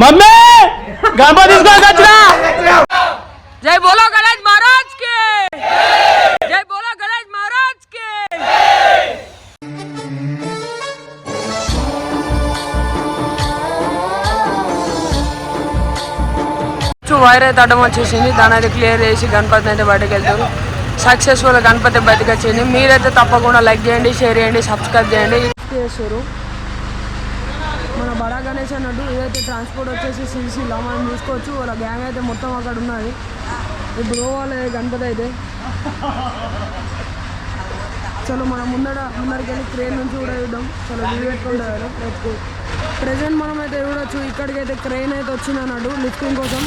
Mummy Ganpati जय बोलो गणेश महाराज के जय बोलो गणेश महाराज के వైర్ అయితే అడ్డం వచ్చేసింది. దాని అయితే క్లియర్ చేసి గణపతిని అయితే బయటకు వెళ్తారు. సక్సెస్ఫుల్ గణపతి బయటకు వచ్చింది. మీరైతే తప్పకుండా లైక్ చేయండి, షేర్ చేయండి, సబ్స్క్రైబ్ చేయండి. చేస్తారు మన బడా గణేష్ అన్నట్టు. ఇదైతే ట్రాన్స్పోర్ట్ వచ్చేసి సిరిసిల్ల మనం చూసుకోవచ్చు. వాళ్ళ గ్యాంగ్ అయితే మొత్తం అక్కడ ఉన్నది. ఇప్పుడు వాళ్ళ గణపతి అయితే చలో మనం ముందరికి వెళ్ళి క్రేన్ నుంచి కూడా చూద్దాం. చలో వీడియో పెట్టుకుంటారు. ప్రెజెంట్ మనం అయితే చూడొచ్చు. ఇక్కడికి అయితే క్రెయిన్ అయితే వచ్చింది అన్నట్టు లిఫ్టింగ్ కోసం.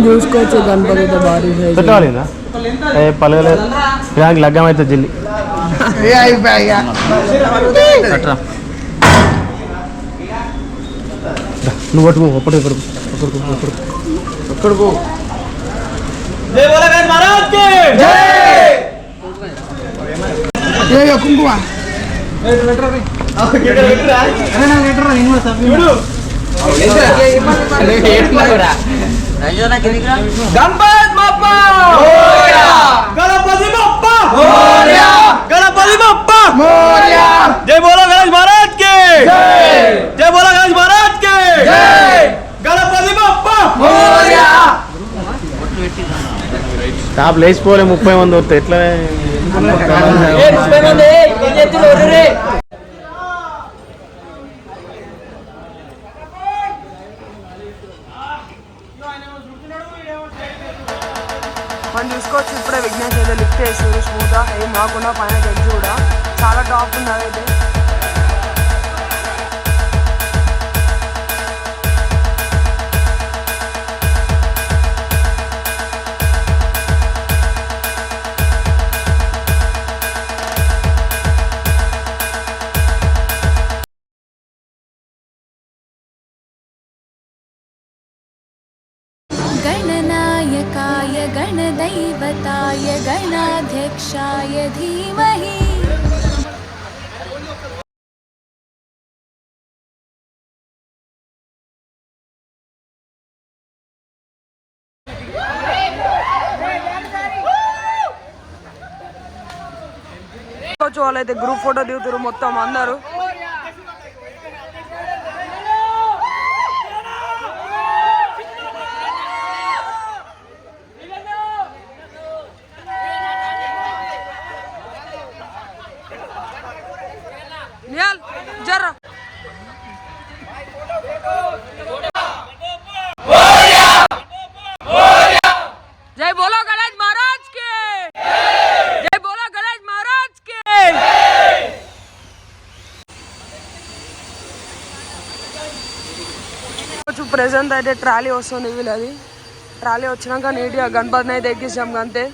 చూసుకోవచ్చు గణపతి భారీ పలగలేదు లగ్గం అయితే జిల్లి నువ్వు పట్టుకో ఒక్కడుకో కుంకుమ गणपति बप्पा गणपति बप्पा गणपति बप्पा जय बोलो गणेश महाराज के जय बोलो गणेश महाराज के गणपति बप्पा आप లేచిపోలే 30 మంది వస్తే ఎట్లా మనం చూసుకోవచ్చు. ఇప్పుడే విఘ్నేష్ అయితే లిఫ్ట్ చేసారు స్మూత్గా, ఏం కాకుండా పైన గెలిచి కూడా చాలా టాప్ ఉంది. అదైతే गणनायकाय गणदैवताय गणाध्यक्षाय धीमहि వాళ్ళైతే గ్రూప్ ఫోటో దిగుతారు మొత్తం అందరూ. जरा जय बोलो गणेश महाराज के जय बोलो गणेश महाराज के ప్రెజెంట్ అయితే ట్రాలీ వస్తుంది. వీళ్ళది ట్రాలీ వచ్చినాక నీట్గా గణపతిని అయితే ఎక్కిస్తాం అంతే.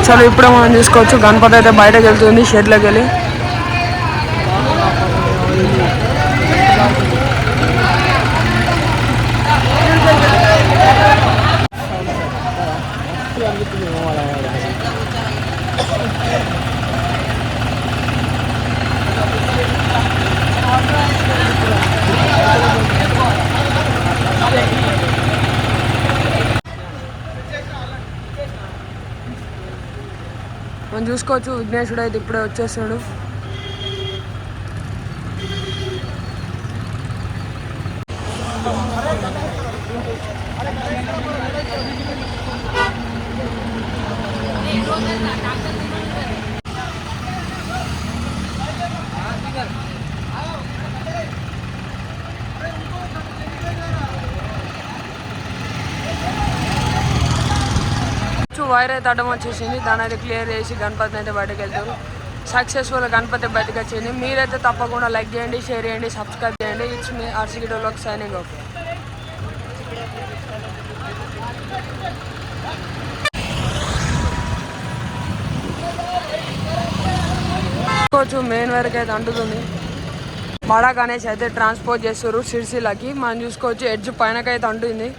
చలో ఇప్పుడే మనం చూసుకోవచ్చు గణపతి అయితే బయటకు వెళ్తుంది షెడ్లోకి వెళ్ళి. మనం చూసుకోవచ్చు విఘ్నేశ్వరుడు అయితే ఇప్పుడే వచ్చేస్తాడు. వైర్ అయితే అడ్డం వచ్చేసింది, దాని అయితే క్లియర్ చేసి గణపతిని అయితే బయటకు వెళ్తారు. సక్సెస్ఫుల్ గణపతి బయటకు వచ్చింది. మీరైతే తప్పకుండా లైక్ చేయండి, షేర్ చేయండి, సబ్స్క్రైబ్ చేయండి. It's me RC develop signing off. Main వరకు అయితే అంటుతుంది. బడా గణేష్ అయితే ట్రాన్స్పోర్ట్ చేస్తారు సిరిసిల్లకి. మనం చూసుకోవచ్చు ఎడ్జ్ పైనకైతే అంటుంది.